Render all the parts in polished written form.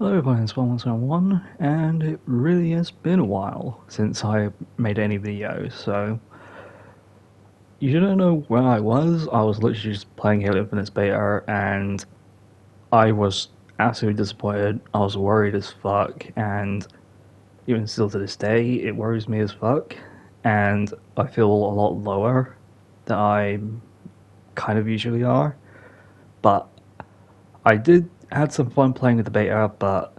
Hello everyone, it's 1171, and it really has been a while since I made any videos, so you don't know where I was. I was literally just playing Halo Infinite's beta, and I was absolutely disappointed. I was worried as fuck, and even still to this day, it worries me as fuck, and I feel a lot lower than I kind of usually are, but I did had some fun playing with the beta, but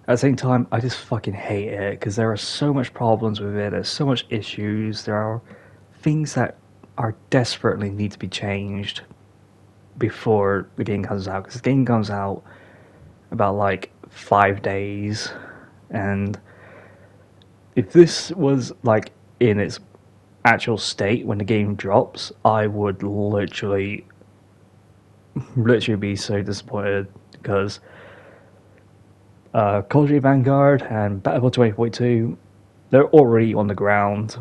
at the same time, I just fucking hate it because there are so much problems with it. There's so much issues. There are things that are desperately need to be changed before the game comes out. Because the game comes out about like 5 days, and if this was like in its actual state when the game drops, I would literally be so disappointed because Call of Duty Vanguard and Battlefield 2042, they're already on the ground,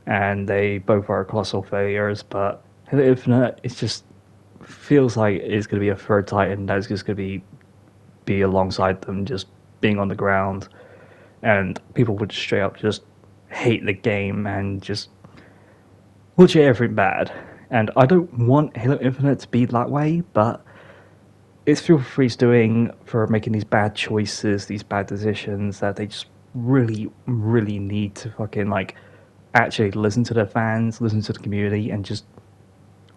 and they both are colossal failures. But Halo Infinite, it just feels like it's going to be a third Titan that's just going to be alongside them, just being on the ground, and people would straight up just hate the game and just literally everything bad. And I don't want Halo Infinite to be that way, but it's Feel Free's doing for making these bad choices, these bad decisions that they just really need to fucking like actually listen to their fans, listen to the community, and just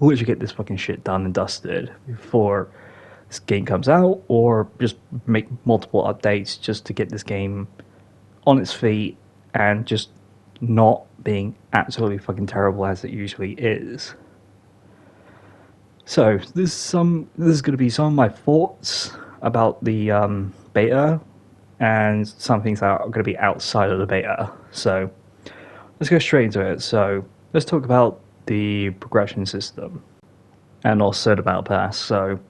literally get this fucking shit done and dusted before this game comes out, or just make multiple updates just to get this game on its feet and just not being absolutely fucking terrible as it usually is. So this is going to be some of my thoughts about the beta and some things that are going to be outside of the beta. So let's go straight into it. So let's talk about the progression system and also the battle pass. So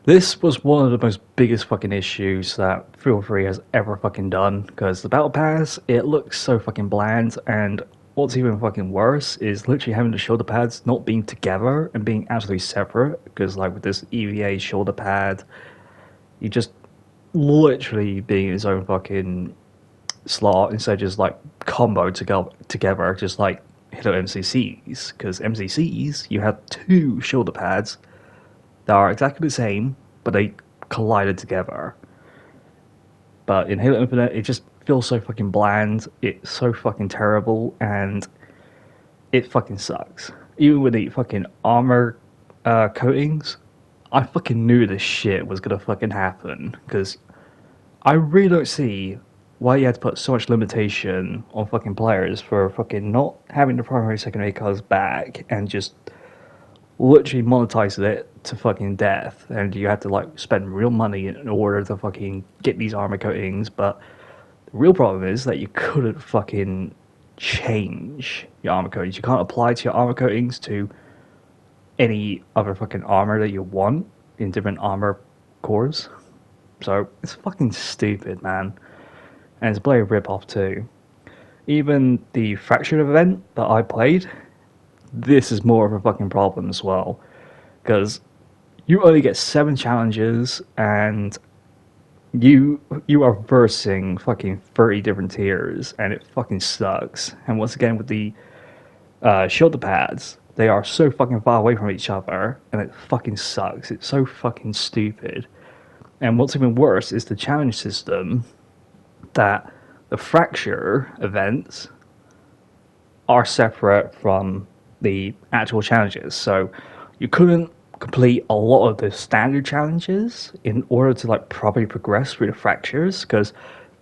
this was one of the most biggest fucking issues that Feel Free has ever fucking done, because the battle pass, it looks so fucking bland, and what's even fucking worse is literally having the shoulder pads not being together and being absolutely separate, because like with this EVA shoulder pad, you just literally being its own fucking slot instead of just like combo together, just like Halo MCCs, because MCCs, you have two shoulder pads that are exactly the same, but they collided together. But in Halo Infinite, it just feels so fucking bland, it's so fucking terrible, and it fucking sucks. Even with the fucking armor coatings, I fucking knew this shit was gonna fucking happen, because I really don't see why you had to put so much limitation on fucking players for fucking not having the primary secondary colors back and just literally monetized it to fucking death, and you had to like spend real money in order to fucking get these armor coatings. But the real problem is that you couldn't fucking change your armor coatings. You can't apply to your armor coatings to any other fucking armor that you want in different armor cores. So it's fucking stupid, man. And it's a bloody rip-off too. Even the Fractured event that I played, this is more of a fucking problem as well, because you only get 7 challenges, and you are versing fucking 30 different tiers, and it fucking sucks. And once again, with the shoulder pads, they are so fucking far away from each other, and it fucking sucks. It's so fucking stupid. And what's even worse is the challenge system, that the Fracture events are separate from the actual challenges. So you couldn't complete a lot of the standard challenges in order to like properly progress through the fractures, because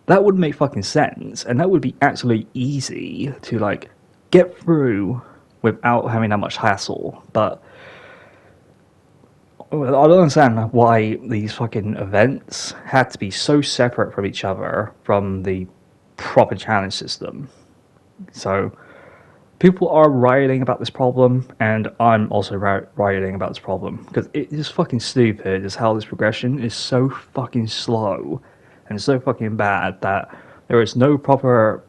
that would make fucking sense, and that would be absolutely easy to like get through without having that much hassle. But I don't understand why these fucking events had to be so separate from each other from the proper challenge system. So people are rioting about this problem, and I'm also rioting about this problem, because it is fucking stupid is how this progression is so fucking slow and so fucking bad that there is no proper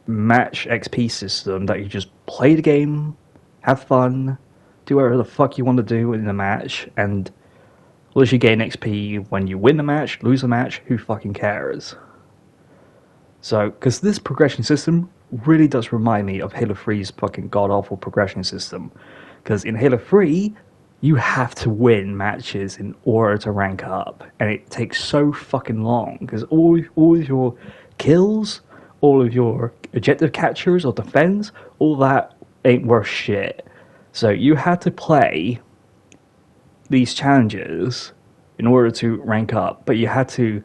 match XP system that you just play the game, have fun, do whatever the fuck you want to do in the match, and literally gain XP when you win a match, lose a match, who fucking cares? So, because this progression system really does remind me of Halo 3's fucking god-awful progression system. Because in Halo 3, you have to win matches in order to rank up, and it takes so fucking long, because all of your kills, all of your objective captures or defense, all that ain't worth shit. So you had to play these challenges in order to rank up, but you had to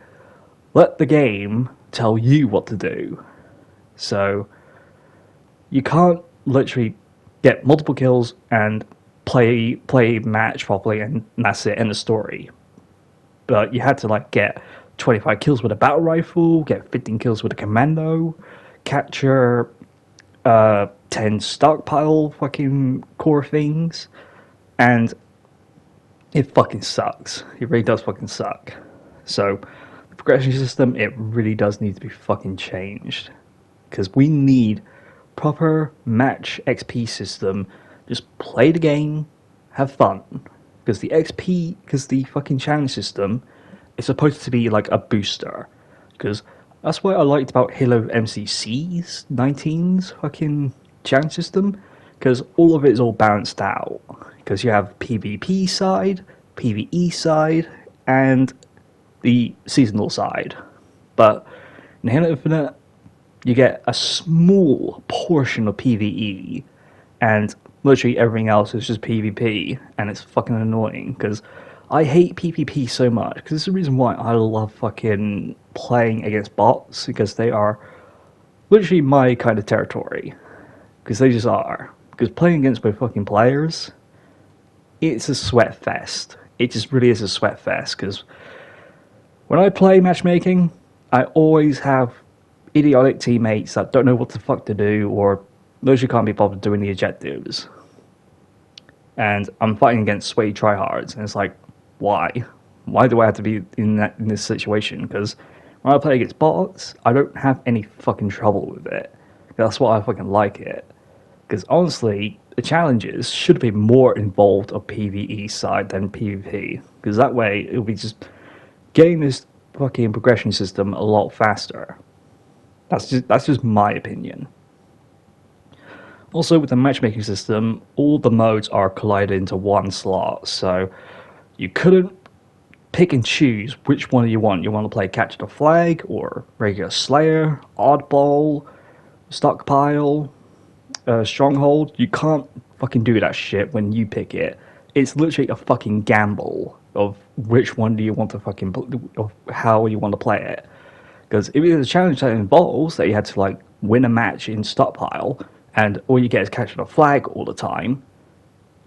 let the game tell you what to do. So you can't literally get multiple kills and play match properly and that's it, end of story. But you had to like get 25 kills with a battle rifle, get 15 kills with a commando, capture 10 stockpile fucking core things, and it fucking sucks. It really does fucking suck. So the progression system, it really does need to be fucking changed, because we need proper match XP system. Just play the game, have fun. Because the fucking challenge system is supposed to be like a booster. Because that's what I liked about Halo MCC's 19's fucking challenge system. Because all of it is all balanced out. Because you have PvP side, PvE side, and the seasonal side. But in Halo Infinite, you get a small portion of PvE, and literally everything else is just PvP, and it's fucking annoying, because I hate PvP so much, because it's the reason why I love fucking playing against bots, because they are literally my kind of territory, because they just are. Because playing against my fucking players, it's a sweat fest. It just really is a sweat fest, because when I play matchmaking, I always have idiotic teammates that don't know what the fuck to do, or literally can't be bothered doing the objectives. And I'm fighting against sweaty tryhards, and it's like, why? Why do I have to be in this situation? Because when I play against bots, I don't have any fucking trouble with it. That's why I fucking like it. Because honestly, the challenges should be more involved of PvE side than PvP. Because that way, it'll be just getting this fucking progression system a lot faster. That's just my opinion. Also, with the matchmaking system, all the modes are collided into one slot, so you couldn't pick and choose which one you want. You want to play Capture the Flag, or regular Slayer, Oddball, Stockpile, Stronghold. You can't fucking do that shit when you pick it. It's literally a fucking gamble of which one do you want to fucking, of how you want to play it. Because if it's a challenge that involves that you had to like win a match in Stockpile, and all you get is Capture the Flag all the time,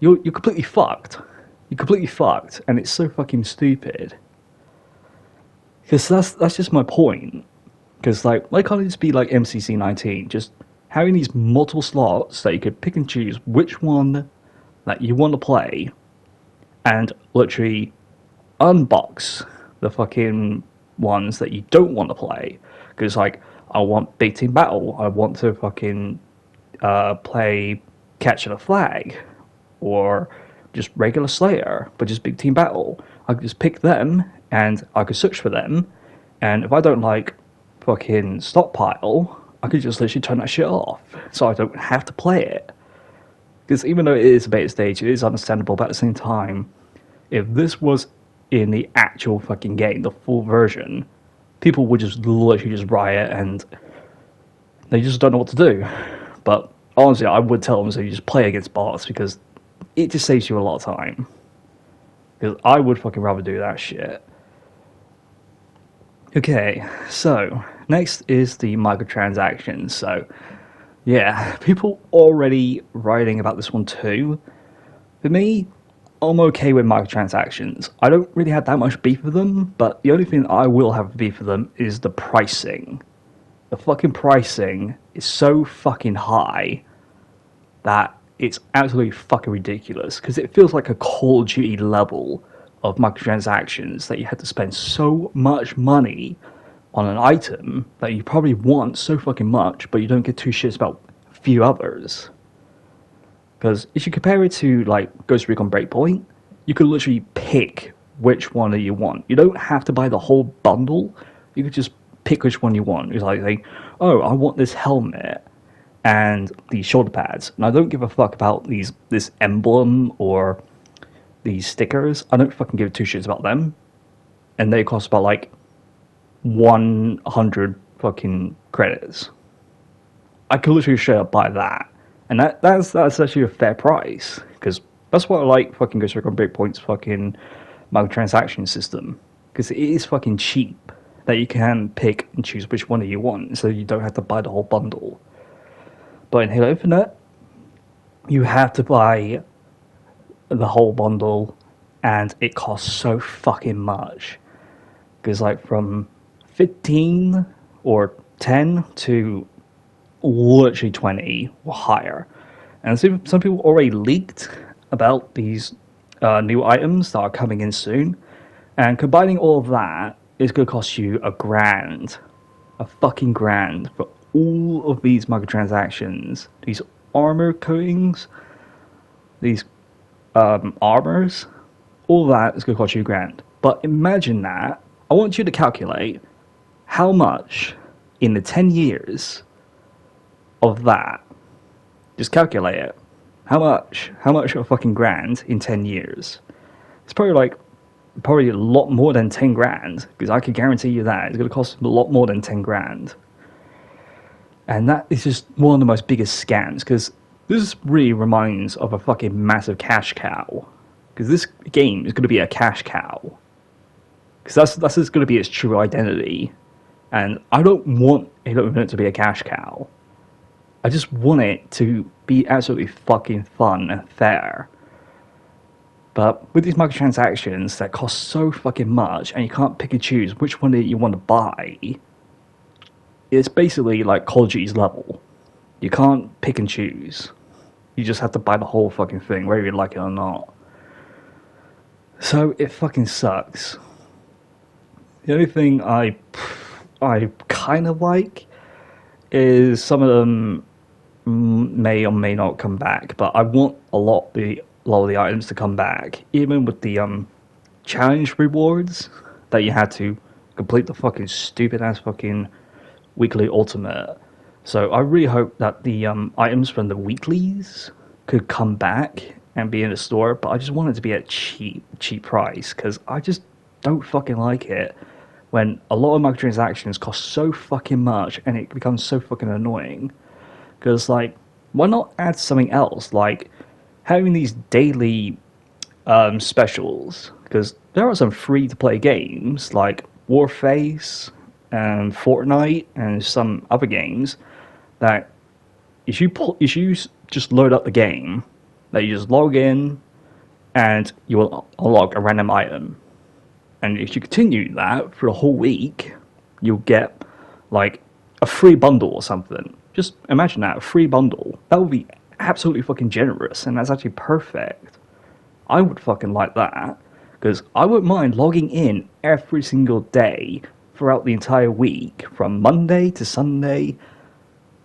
you're completely fucked. You're completely fucked, and it's so fucking stupid. Because that's just my point. Because like, why can't it just be like MCC 19? Just having these multiple slots that you could pick and choose which one that you want to play, and literally unbox the fucking ones that you don't want to play. Because like, I want Big Team Battle, I want to fucking play Capture the Flag, or just regular Slayer, but just Big Team Battle. I could just pick them, and I could search for them, and if I don't like fucking Stockpile, I could just literally turn that shit off, so I don't have to play it. Because even though it is a beta stage, it is understandable, but at the same time, if this was in the actual fucking game, the full version, people would just literally just riot, and they just don't know what to do. But honestly, I would tell them to just play against bots, because it just saves you a lot of time. Because I would fucking rather do that shit. Okay, so next is the microtransactions. So yeah, people already writing about this one too. For me, I'm okay with microtransactions. I don't really have that much beef with them, but the only thing I will have beef with them is the pricing. The fucking pricing is so fucking high that it's absolutely fucking ridiculous, because it feels like a Call of Duty level of microtransactions that you had to spend so much money on an item that you probably want so fucking much, but you don't get two shits about a few others. Because if you compare it to like Ghost Recon Breakpoint, you could literally pick which one do you want. You don't have to buy the whole bundle. You could just pick which one you want. It's like, oh, I want this helmet and these shoulder pads, and I don't give a fuck about this emblem or these stickers. I don't fucking give two shits about them, and they cost about like 100 fucking credits. I could literally straight up buy that, and that's actually a fair price, because that's what I like fucking Ghost Recon Breakpoint's fucking microtransaction system, because it is fucking cheap that you can pick and choose which one you want, so you don't have to buy the whole bundle. But in Halo Infinite, you have to buy the whole bundle, and it costs so fucking much. Because like from 15 or 10 to literally 20 or higher. And some people already leaked about these new items that are coming in soon. And combining all of that is going to cost you $1,000. A fucking grand for all of these microtransactions. These armor coatings, these armors, all that is going to cost you $1,000. But imagine that. I want you to calculate how much in the 10 years of that. Just calculate it. How much of a fucking grand in 10 years? It's probably a lot more than 10 grand, because I can guarantee you that it's going to cost a lot more than 10 grand. And that is just one of the most biggest scams, because this really reminds of a fucking massive cash cow. Because this game is going to be a cash cow. Because that's just going to be its true identity. And I don't want Halo Infinite to be a cash cow. I just want it to be absolutely fucking fun and fair. But with these microtransactions that cost so fucking much, and you can't pick and choose which one that you want to buy, it's basically like Call of Duty's level. You can't pick and choose. You just have to buy the whole fucking thing, whether you like it or not. So it fucking sucks. The only thing I kind of like is some of them may or may not come back, but I want a lot of the items to come back, even with the challenge rewards that you had to complete the fucking stupid ass fucking weekly ultimate. So I really hope that the items from the weeklies could come back and be in the store, but I just want it to be at cheap price, because I just don't fucking like it when a lot of microtransactions cost so fucking much and it becomes so fucking annoying. Because, like, why not add something else, like having these daily specials? Because there are some free-to-play games like Warface and Fortnite and some other games that if you just load up the game, that you just log in and you will unlock a random item. And if you continue that for a whole week, you'll get like a free bundle or something. Just imagine that, a free bundle. That would be absolutely fucking generous, and that's actually perfect. I would fucking like that, because I wouldn't mind logging in every single day throughout the entire week, from Monday to Sunday,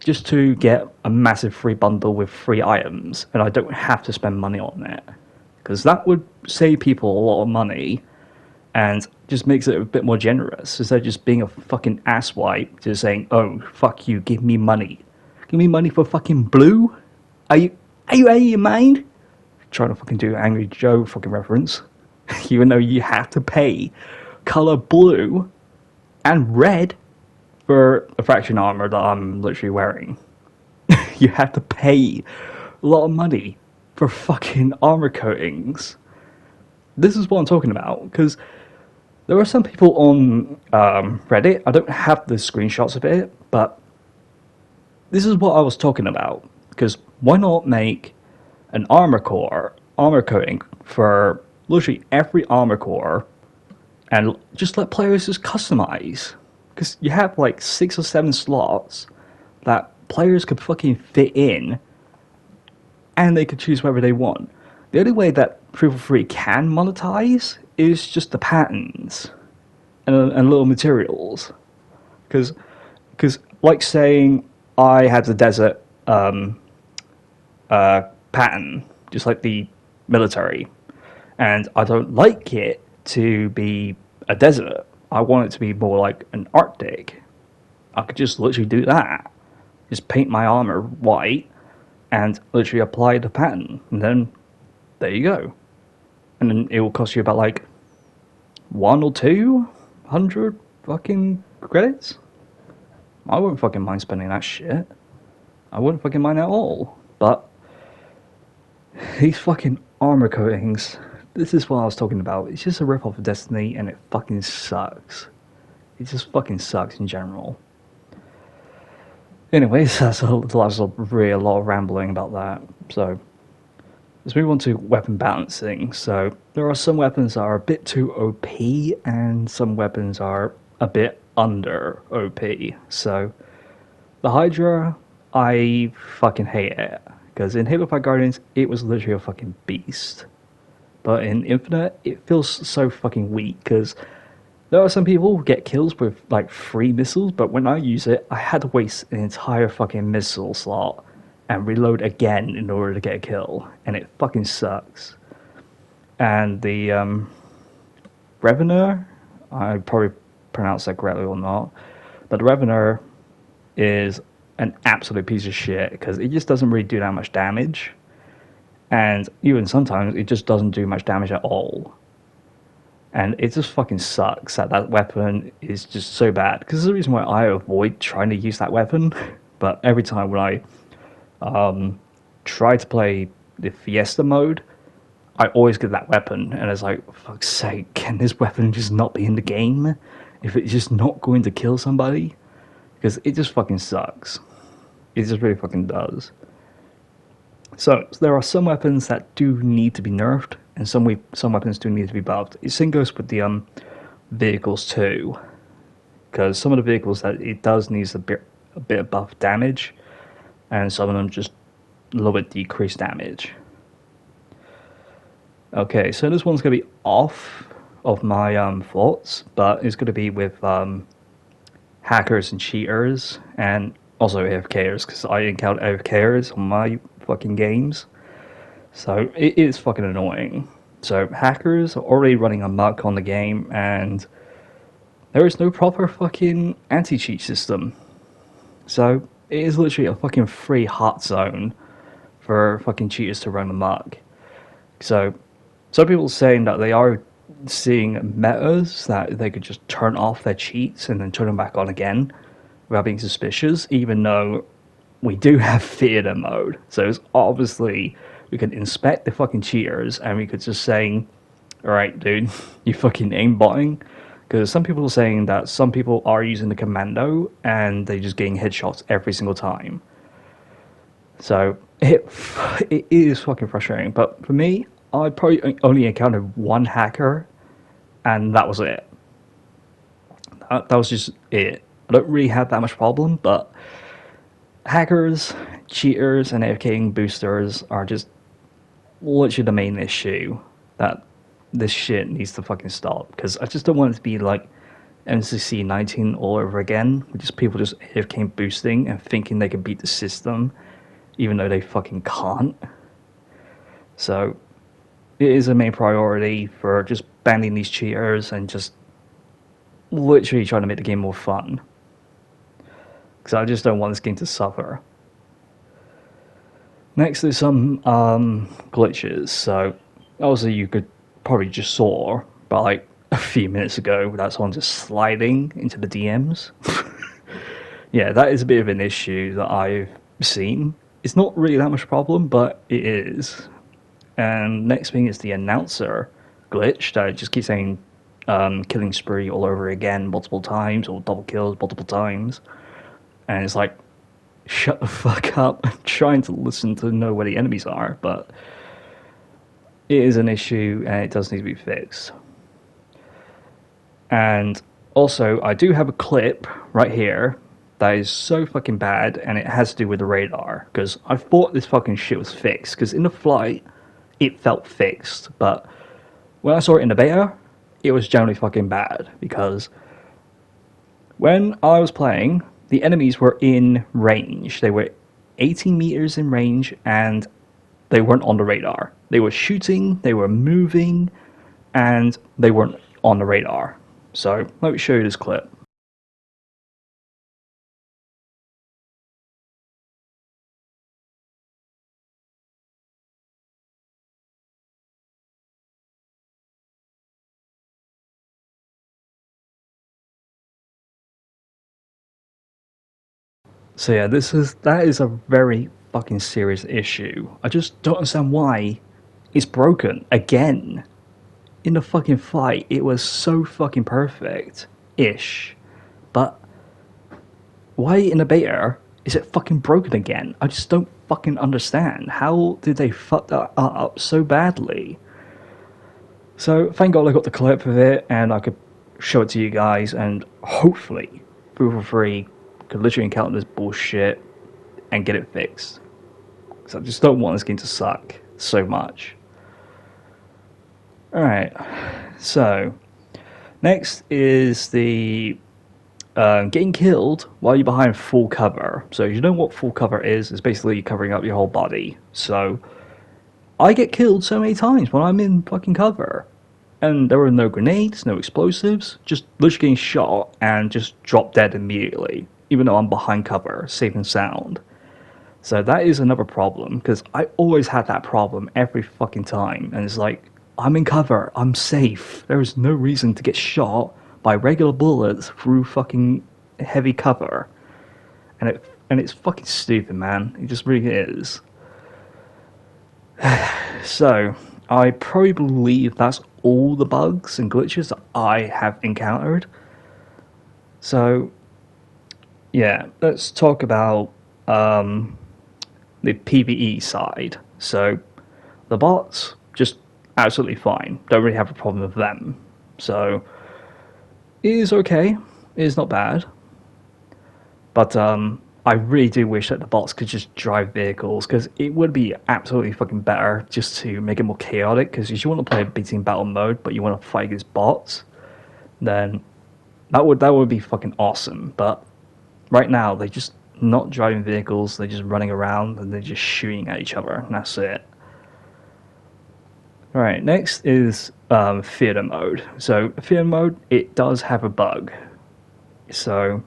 just to get a massive free bundle with free items, and I don't have to spend money on it. Because that would save people a lot of money, and just makes it a bit more generous, instead of just being a fucking asswipe, just saying, oh, fuck you, give me money. Give me money for fucking blue? Are you out of your mind? Trying to fucking do Angry Joe fucking reference. Even though you have to pay color blue and red for a faction armor that I'm literally wearing. You have to pay a lot of money for fucking armor coatings. This is what I'm talking about, because there are some people on Reddit, I don't have the screenshots of it, but this is what I was talking about. Because why not make an armor coating for literally every armor core, and just let players just customize? Because you have like 6 or 7 slots that players could fucking fit in, and they could choose whatever they want. The only way that 343 can monetize is just the patterns and little materials. Because like saying I had the desert pattern, just like the military, and I don't like it to be a desert. I want it to be more like an Arctic. I could just literally do that. Just paint my armor white and literally apply the pattern. And then there you go. And then it will cost you about like 1 or 200 fucking credits. I wouldn't fucking mind spending that shit. I wouldn't fucking mind at all. But these fucking armor coatings, this is what I was talking about. It's just a rip-off of Destiny, and it fucking sucks. It just fucking sucks in general. Anyways, that's a lot of rambling about that. So let's move on to weapon balancing. So there are some weapons that are a bit too OP, and some weapons are a bit under OP. So the Hydra, I fucking hate it, because in Halo 5 Guardians it was literally a fucking beast, but in Infinite it feels so fucking weak, because there are some people who get kills with like 3 missiles, but when I use it I had to waste an entire fucking missile slot and reload again in order to get a kill, and it fucking sucks. And the Revener, I probably pronounced that correctly or not, but the Revener is an absolute piece of shit, because it just doesn't really do that much damage, and even sometimes it just doesn't do much damage at all. And it just fucking sucks that that weapon is just so bad, because there's a reason why I avoid trying to use that weapon. But every time when I try to play the Fiesta mode, I always get that weapon, and it's like, for fuck's sake, can this weapon just not be in the game if it's just not going to kill somebody? Because it just fucking sucks. It just really fucking does. So there are some weapons that do need to be nerfed, and some weapons do need to be buffed. The same goes with the vehicles too, because some of the vehicles that it does needs a bit of buff damage, and some of them just a little bit decreased damage. Okay, so this one's gonna be off of my thoughts, but it's gonna be with hackers and cheaters, and also AFKers, because I encounter AFKers on my fucking games. So it is fucking annoying. So hackers are already running amok on the game, and there is no proper fucking anti-cheat system. So it is literally a fucking free hot zone for fucking cheaters to run amok. So some people are saying that they are seeing metas that they could just turn off their cheats and then turn them back on again without being suspicious, even though we do have theater mode. So it's obviously we could inspect the fucking cheaters, and we could just say, alright dude, you fucking aimbotting. Because some people are saying that some people are using the commando and they're just getting headshots every single time. So it is fucking frustrating. But for me, I probably only encountered one hacker, and that was it. That was just it. I don't really have that much problem, but hackers, cheaters, and AFKing boosters are just literally the main issue that this shit needs to fucking stop. Because I just don't want it to be like MCC 19 all over again, with just people just AFKing boosting and thinking they can beat the system, even though they fucking can't. So it is a main priority for just banning these cheaters and just literally trying to make the game more fun. Because I just don't want this game to suffer. Next, there's some glitches. So obviously you could probably just saw, but like a few minutes ago, that someone just sliding into the DMs. Yeah, that is a bit of an issue that I've seen. It's not really that much a problem, but it is. And next thing is the announcer glitch that just keeps saying killing spree all over again multiple times, or double kills multiple times. And it's like, shut the fuck up. I'm trying to listen to know where the enemies are, but it is an issue and it does need to be fixed. And also, I do have a clip right here that is so fucking bad, and it has to do with the radar, because I thought this fucking shit was fixed, because in the flight it felt fixed, but when I saw it in the beta, it was generally fucking bad, because when I was playing, the enemies were in range. They were 18 meters in range, and they weren't on the radar. They were shooting, they were moving, and they weren't on the radar. So let me show you this clip. So yeah, that is a very fucking serious issue. I just don't understand why it's broken again. In the fucking fight, it was so fucking perfect-ish. But why in the beta is it fucking broken again? I just don't fucking understand. How did they fuck that up so badly? So thank God I got the clip of it and I could show it to you guys, and hopefully Proof of Free could literally encounter this bullshit and get it fixed. Because I just don't want this game to suck so much. Alright, so next is the getting killed while you're behind full cover. So you know what full cover is? It's basically covering up your whole body. So I get killed so many times when I'm in fucking cover. And there were no grenades, no explosives, just literally getting shot and just drop dead immediately, even though I'm behind cover, safe and sound. So that is another problem, because I always had that problem every fucking time, and it's like, I'm in cover, I'm safe, there is no reason to get shot by regular bullets through fucking heavy cover. And it's fucking stupid, man, it just really is. So, I probably believe that's all the bugs and glitches that I have encountered. So, yeah, let's talk about the PvE side. So, the bots, just absolutely fine. Don't really have a problem with them. So, it is okay. It is not bad. But, I really do wish that the bots could just drive vehicles, because it would be absolutely fucking better just to make it more chaotic, because if you want to play a big team battle mode, but you want to fight against bots, then that would be fucking awesome. But right now, they're just not driving vehicles, they're just running around, and they're just shooting at each other, and that's it. Alright, next is theater mode. So, theater mode, it does have a bug. So,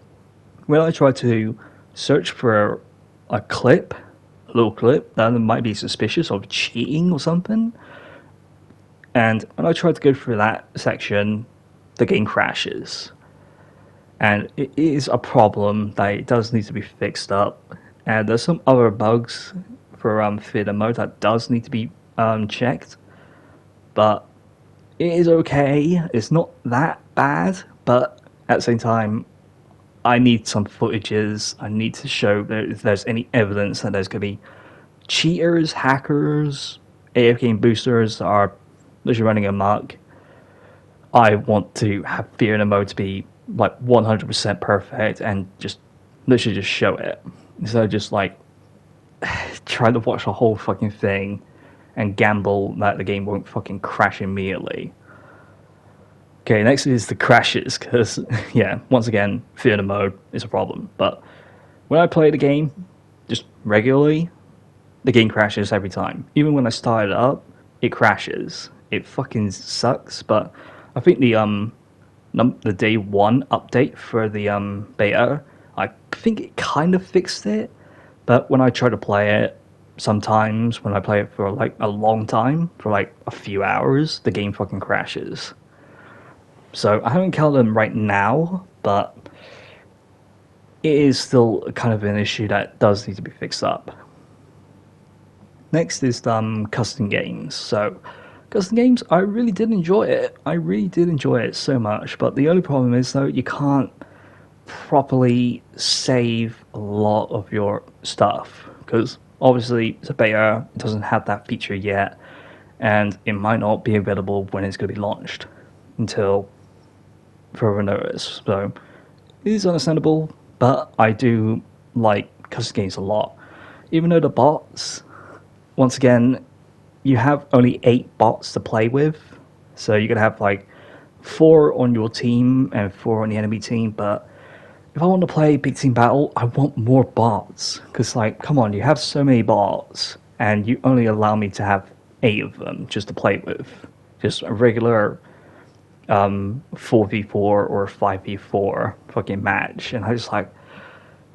when I try to search for a clip, a little clip that might be suspicious of cheating or something, and when I try to go through that section, the game crashes. And it is a problem that it does need to be fixed up. And there's some other bugs for theater mode that does need to be checked, but it is okay. It's not that bad, but at the same time, I need some footages. I need to show that if there's any evidence that there's going to be cheaters, hackers, AFK game boosters that are literally running amok. I want to have theater mode to be like 100% perfect and just literally just show it. Instead of just like trying to watch the whole fucking thing and gamble that the game won't fucking crash immediately. Okay, next is the crashes, because, yeah, once again, theater mode is a problem. But when I play the game, just regularly, the game crashes every time. Even when I start it up, it crashes. It fucking sucks, but I think the day one update for the beta, I think it kind of fixed it. But when I try to play it, sometimes when I play it for like a long time, for like a few hours, the game fucking crashes. So I haven't counted them right now, but it is still kind of an issue that does need to be fixed up. Next is custom games. So custom games, I really did enjoy it. I really did enjoy it so much, but the only problem is though you can't properly save a lot of your stuff, because obviously it's a beta, it doesn't have that feature yet, and it might not be available when it's going to be launched until further notice. So it is understandable, but I do like custom games a lot. Even though the bots, once again, you have only 8 bots to play with, so you could have like 4 on your team and 4 on the enemy team. But if I want to play big team battle, I want more bots, because like, come on, you have so many bots and you only allow me to have 8 of them just to play with. just a regular 4v4 or 5v4 fucking match. And I was like,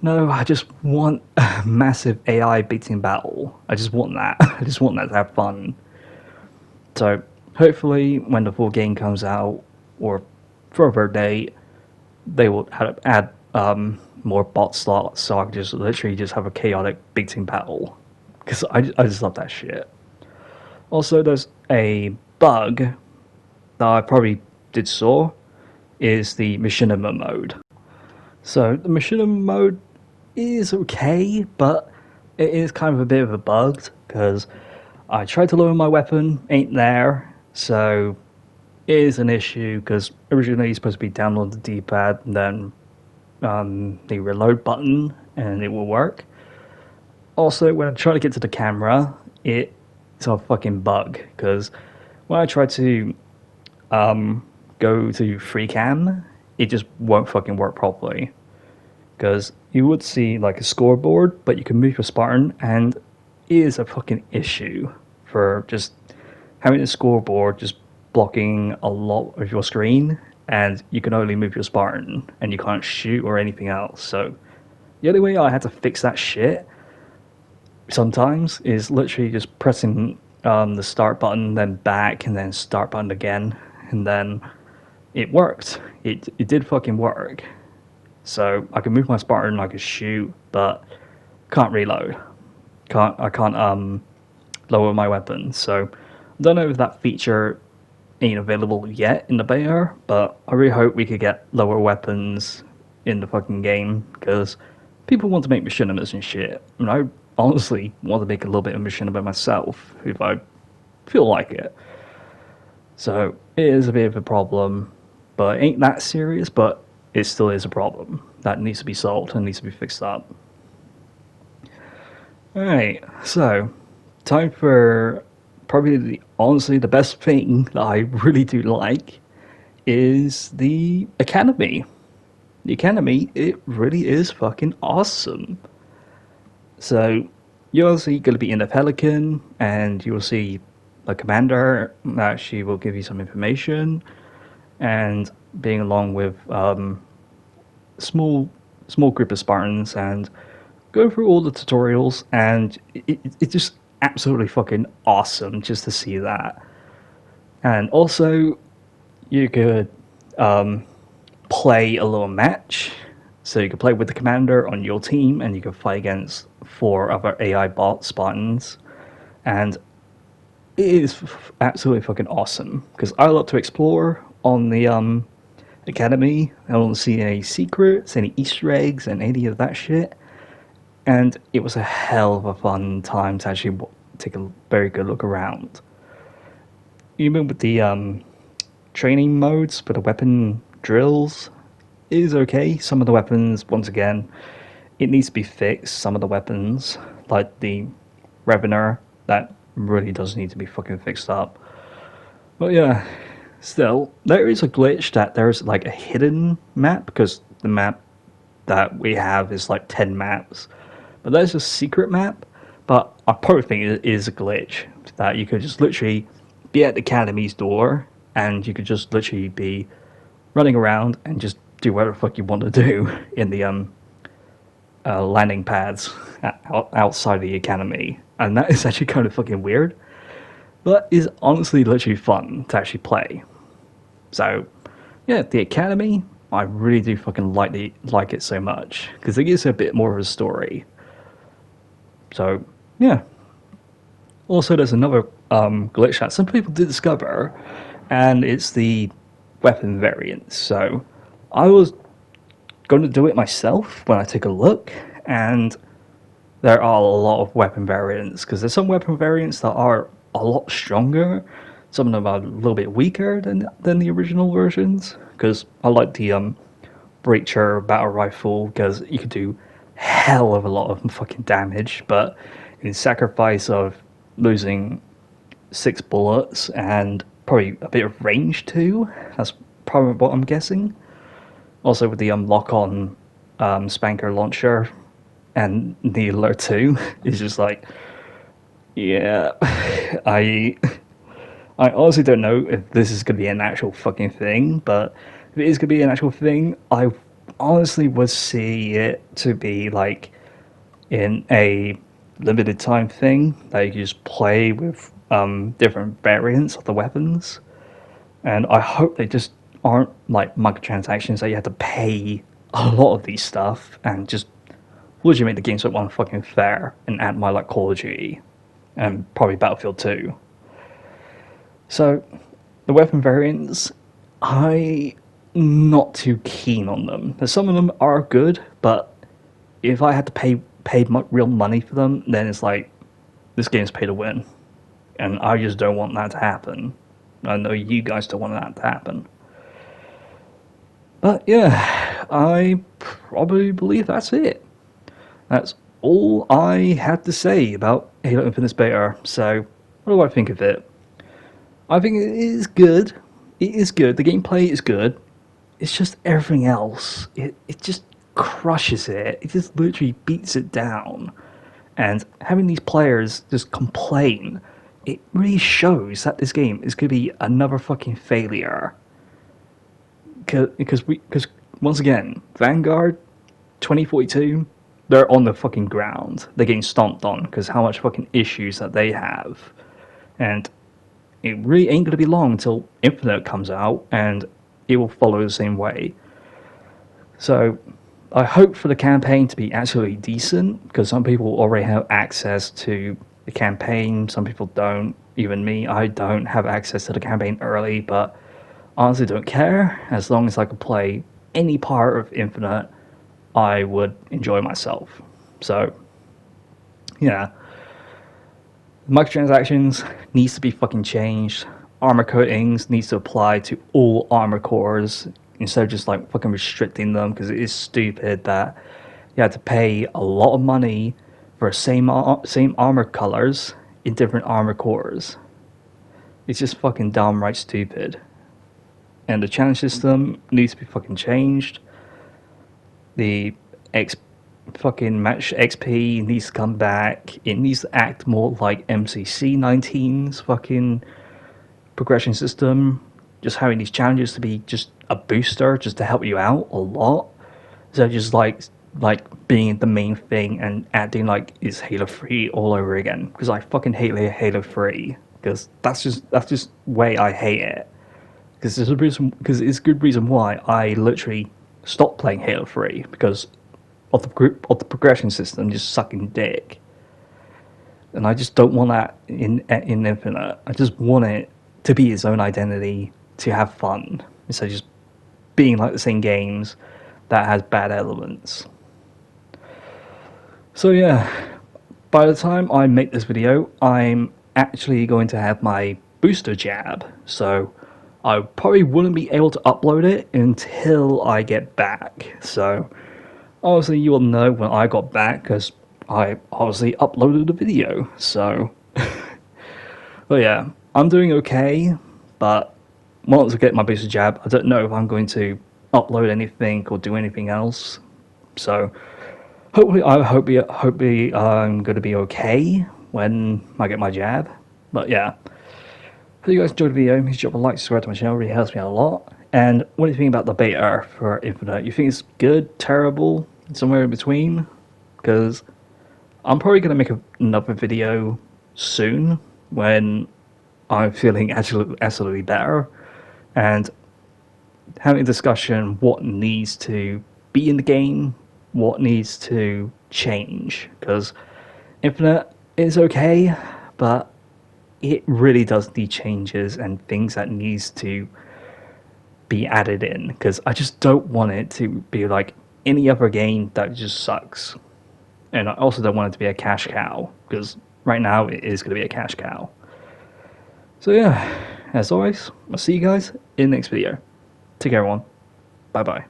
no, I just want a massive AI beating battle. I just want that. I just want that to have fun. So hopefully when the full game comes out, or further date, they will add more bot slots, so I can just literally just have a chaotic beating battle. Because I just love that shit. Also, there's a bug that I probably did saw, is the Machinima Mode. So the Machinima Mode is okay, but it is kind of a bit of a bug, because I tried to lower my weapon, ain't there, so it is an issue, because originally you're supposed to be download the D-pad, and then the reload button, and it will work. Also, when I try to get to the camera, it's a fucking bug, because when I try to go to free cam, it just won't fucking work properly. Because you would see like a scoreboard, but you can move your Spartan, and it is a fucking issue for just having a scoreboard just blocking a lot of your screen, and you can only move your Spartan, and you can't shoot or anything else. So the only way I had to fix that shit sometimes is literally just pressing the start button, then back, and then start button again, and then it worked. It did fucking work. So I can move my Spartan, I can shoot, but can't reload. I can't lower my weapon. So I don't know if that feature ain't available yet in the beta, but I really hope we could get lower weapons in the fucking game, because people want to make machinimas and shit. And I honestly want to make a little bit of machinima myself if I feel like it. So it is a bit of a problem, but it ain't that serious, but it still is a problem that needs to be solved and needs to be fixed up. Alright, so time for probably honestly the best thing that I really do like is the Academy. The Academy, it really is fucking awesome. So you're obviously going to be in the Pelican, and you'll see the commander that she will give you some information, and being along with small group of Spartans, and go through all the tutorials, and it's just absolutely fucking awesome just to see that. And also you could play a little match, so you could play with the commander on your team, and you could fight against 4 other AI bot Spartans, and it is absolutely fucking awesome, because I love to explore on the Academy. I don't want to see any secrets, any Easter eggs, and any of that shit. And it was a hell of a fun time to actually take a very good look around. Even with the training modes for the weapon drills, it is okay. Some of the weapons, once again, it needs to be fixed. Some of the weapons, like the Revener, that really does need to be fucking fixed up. But yeah, still, there is a glitch that there's like a hidden map, because the map that we have is like 10 maps. But there's a secret map, but I probably think it is a glitch, that you could just literally be at the Academy's door, and you could just literally be running around and just do whatever the fuck you want to do in the landing pads outside the Academy. And that is actually kind of fucking weird, but is honestly literally fun to actually play. So yeah, the Academy, I really do fucking like it so much, because it gives a bit more of a story. So yeah. Also, there's another glitch that some people did discover, and it's the weapon variants. So I was going to do it myself when I took a look, and there are a lot of weapon variants, because there's some weapon variants that are a lot stronger. Some of them are a little bit weaker than the original versions, because I like the Breacher battle rifle, because you could do hell of a lot of fucking damage, but in sacrifice of losing 6 bullets and probably a bit of range too, that's probably what I'm guessing. Also with the lock-on Spanker launcher and the alert 2, it's just like, yeah, I I honestly don't know if this is going to be an actual fucking thing, but if it is going to be an actual thing, I honestly would see it to be like in a limited time thing that you just play with different variants of the weapons. And I hope they just aren't like microtransactions that you have to pay a lot of these stuff and just legitimately make the game so one fucking fair and add my like Call of Duty and probably Battlefield 2. So the weapon variants, I'm not too keen on them. Some of them are good, but if I had to pay real money for them, then it's like this game's pay to win, and I just don't want that to happen. I know you guys don't want that to happen. But yeah, I probably believe that's it. That's all I had to say about Halo Infinite's beta. So, what do I think of it? I think it is good. It is good. The gameplay is good. It's just everything else. It just crushes it. It just literally beats it down. And having these players just complain, it really shows that this game is going to be another fucking failure. Because once again, Vanguard 2042, they're on the fucking ground. They're getting stomped on because how much fucking issues that they have. And it really ain't going to be long until Infinite comes out, and it will follow the same way. So I hope for the campaign to be absolutely decent, because some people already have access to the campaign, some people don't. Even me, I don't have access to the campaign early, but honestly don't care. As long as I can play any part of Infinite, I would enjoy myself. So yeah, microtransactions needs to be fucking changed. Armor coatings needs to apply to all armor cores instead of just like fucking restricting them, because it is stupid that you have to pay a lot of money for same armor colors in different armor cores. It's just fucking downright stupid. And the challenge system needs to be fucking changed. The fucking match XP needs to come back. It needs to act more like MCC 19's fucking progression system. Just having these challenges to be just a booster, just to help you out a lot. So just like being the main thing and acting like it's Halo 3 all over again. Because I fucking hate Halo 3. Because that's just way I hate it. Because there's a reason. Because it's a good reason why I literally stopped playing Halo 3, because of the progression system just sucking dick. And I just don't want that in Infinite. I just want it to be its own identity, to have fun, instead of just being like the same games that has bad elements. So yeah, by the time I make this video, I'm actually going to have my booster jab, so I probably wouldn't be able to upload it until I get back. So obviously you will know when I got back, because I obviously uploaded the video. So but yeah, I'm doing okay, but once I get my booster jab, I don't know if I'm going to upload anything or do anything else. So hopefully I'm going to be okay when I get my jab. But yeah, if you guys enjoyed the video, please drop a like, subscribe to my channel, it really helps me out a lot. And what do you think about the beta for Infinite? You think it's good, terrible, somewhere in between? Because I'm probably going to make another video soon when I'm feeling absolutely better, and having a discussion what needs to be in the game, what needs to change. Because Infinite is okay, but it really does need changes and things that needs to be added in, because I just don't want it to be like any other game that just sucks. And I also don't want it to be a cash cow, because right now it is going to be a cash cow. So yeah, as always, I'll see you guys in the next video. Take care everyone. Bye bye.